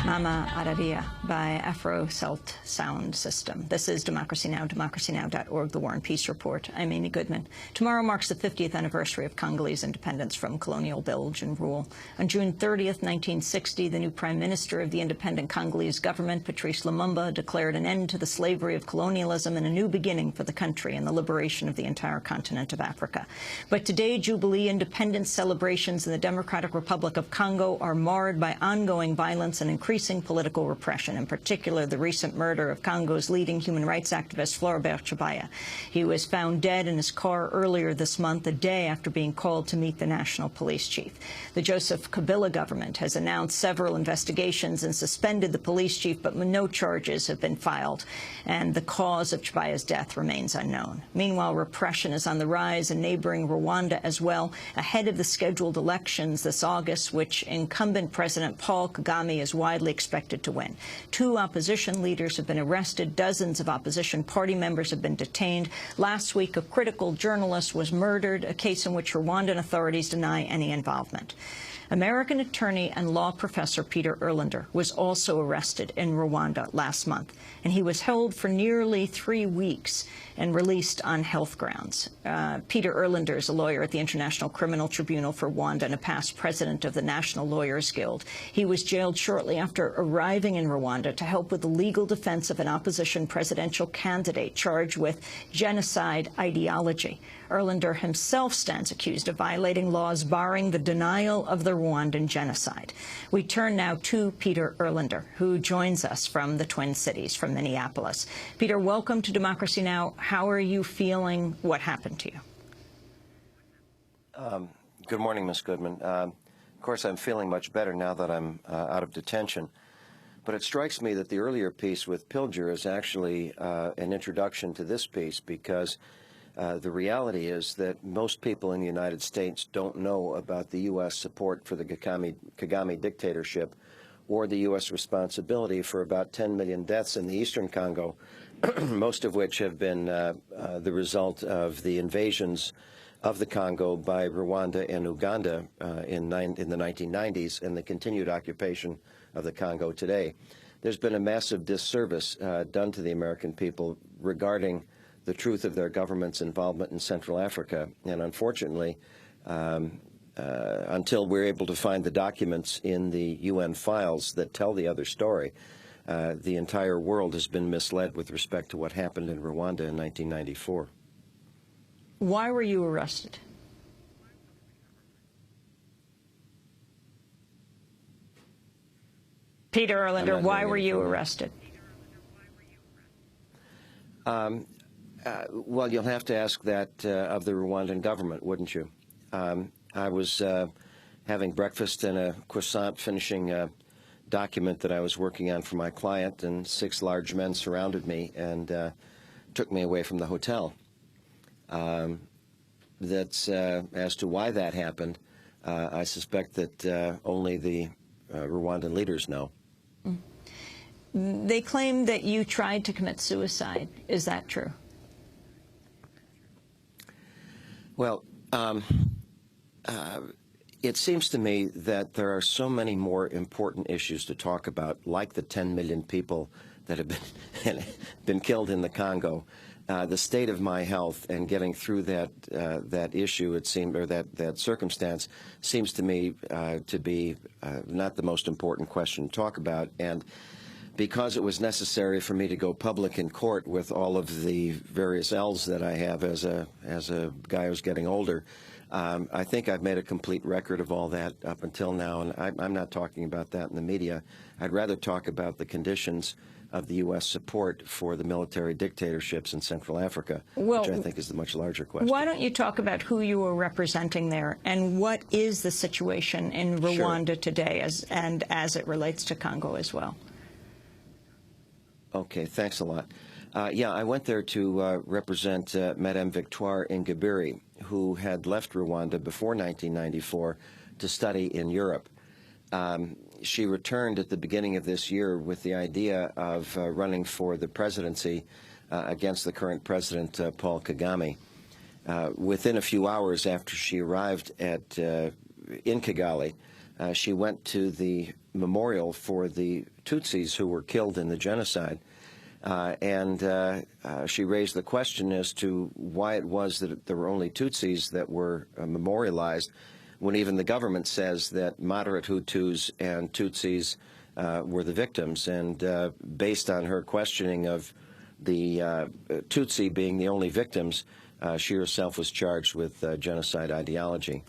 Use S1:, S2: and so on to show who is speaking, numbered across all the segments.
S1: Mama Araria by Afro Celt Sound System. This is Democracy Now!, democracynow.org, The War and Peace Report. I'm Amy Goodman. Tomorrow marks the 50th anniversary of Congolese independence from colonial Belgian rule. On June 30th, 1960, the new Prime Minister of the independent Congolese government, Patrice Lumumba, declared an end to the slavery of colonialism and a new beginning for the country and the liberation of the entire continent of Africa. But today, Jubilee independence celebrations in the Democratic Republic of Congo are marred by ongoing violence and increasing political repression, in particular the recent murder of Congo's leading human rights activist, Floribert Chebeya. He was found dead in his car earlier this month, a day after being called to meet the national police chief. The Joseph Kabila government has announced several investigations and suspended the police chief, but no charges have been filed, and the cause of Chebeya's death remains unknown. Meanwhile, repression is on the rise in neighboring Rwanda as well, ahead of the scheduled elections this August, which incumbent President Paul Kagame is widely expected to win. 2 opposition leaders have been arrested. Dozens of opposition party members have been detained. Last week, a critical journalist was murdered, a case in which Rwandan authorities deny any involvement. American attorney and law professor Peter Erlander was also arrested in Rwanda last month, and he was held for nearly 3 weeks and released on health grounds. Peter Erlander is a lawyer at the International Criminal Tribunal for Rwanda and a past president of the National Lawyers Guild. He was jailed shortly after arriving in Rwanda to help with the legal defense of an opposition presidential candidate charged with genocide ideology. Erlander himself stands accused of violating laws barring the denial of the Rwandan genocide. We turn now to Peter Erlander, who joins us from the Twin Cities, from Minneapolis. Peter, welcome to Democracy Now! How are you feeling? What happened to you?
S2: Good morning, Ms. Goodman. Of course, I'm feeling much better now that I'm out of detention. But it strikes me that the earlier piece with Pilger is actually an introduction to this piece, because the reality is that most people in the United States don't know about the U.S. support for the Kagame dictatorship or the U.S. responsibility for about 10 million deaths in the eastern Congo, most of which have been the result of the invasions of the Congo by Rwanda and Uganda in the 1990s and the continued occupation of the Congo today. There's been a massive disservice done to the American people regarding the truth of their government's involvement in Central Africa. And unfortunately, until we're able to find the documents in the UN files that tell the other story, the entire world has been misled with respect to what happened in Rwanda in 1994.
S1: Why were you arrested? Peter Erlander, why were you arrested?
S2: Well, you'll have to ask that of the Rwandan government, wouldn't you? I was having breakfast and a croissant, finishing a document that I was working on for my client, and 6 large men surrounded me and took me away from the hotel. That's as to why that happened, I suspect that only the Rwandan leaders know.
S1: They claim that you tried to commit suicide. Is that true?
S2: Well, it seems to me that there are so many more important issues to talk about, like the 10 million people that have been killed in the Congo. The state of my health and getting through that issue, it seemed, or that circumstance, seems to me to be not the most important question to talk about. And because it was necessary for me to go public in court with all of the various L's that I have as a guy who's getting older, I think I've made a complete record of all that up until now, and I'm not talking about that in the media. I'd rather talk about the conditions of the U.S. support for the military dictatorships in Central Africa, which I think is the much larger question.
S1: Why don't you talk about who you were representing there, and what is the situation in Rwanda today as it relates to Congo as well?
S2: Okay, thanks a lot. Yeah, I went there to represent Madame Victoire Ingabire, who had left Rwanda before 1994 to study in Europe. She returned at the beginning of this year with the idea of running for the presidency against the current president, Paul Kagame. Within a few hours after she arrived in Kigali, she went to the memorial for the Tutsis who were killed in the genocide, and she raised the question as to why it was that there were only Tutsis that were memorialized, when even the government says that moderate Hutus and Tutsis were the victims. And based on her questioning of the Tutsi being the only victims, she herself was charged with genocide ideology.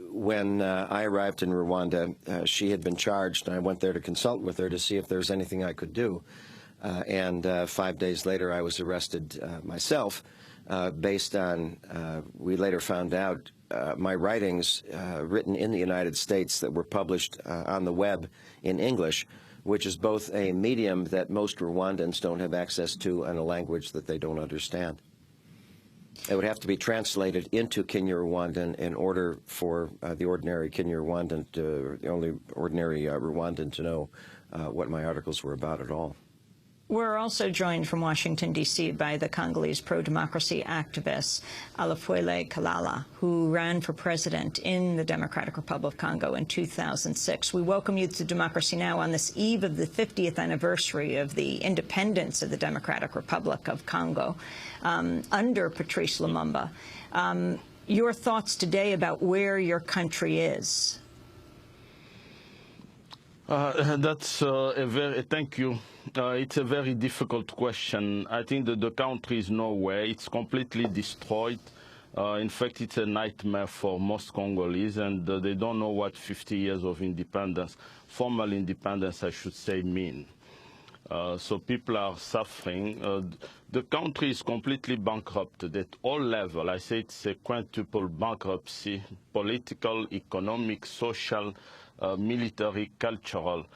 S2: When I arrived in Rwanda, she had been charged, and I went there to consult with her to see if there was anything I could do. And 5 days later, I was arrested myself, based on, we later found out, my writings written in the United States that were published on the web in English, which is both a medium that most Rwandans don't have access to and a language that they don't understand. It would have to be translated into Kinyarwanda in order for the ordinary Kinyarwandan, the only ordinary Rwandan, to know what my articles were about at all.
S1: We're also joined from Washington, D.C. by the Congolese pro-democracy activist Alafuele Kalala, who ran for president in the Democratic Republic of Congo in 2006. We welcome you to Democracy Now! On this eve of the 50th anniversary of the independence of the Democratic Republic of Congo under Patrice Lumumba. Your thoughts today about where your country is?
S3: That's thank you. It's a very difficult question. I think that the country is nowhere. It's completely destroyed. In fact, it's a nightmare for most Congolese, and they don't know what 50 years of independence, formal independence, I should say, mean. So people are suffering. The country is completely bankrupted at all levels. I say it's a quintuple bankruptcy: political, economic, social, military, cultural.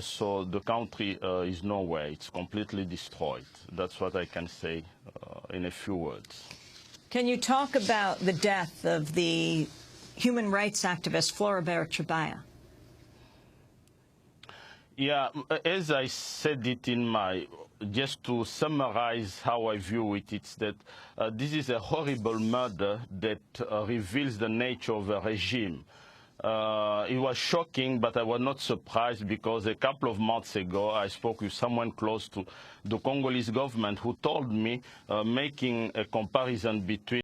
S3: So the country is nowhere. It's completely destroyed. That's what I can say in a few words.
S1: Can you talk about the death of the human rights activist Floribert Chebeya?
S3: Yeah, as I said it in my, just to summarize how I view it, it's that this is a horrible murder that reveals the nature of a regime. It was shocking, but I was not surprised, because a couple of months ago I spoke with someone close to the Congolese government who told me, making a comparison between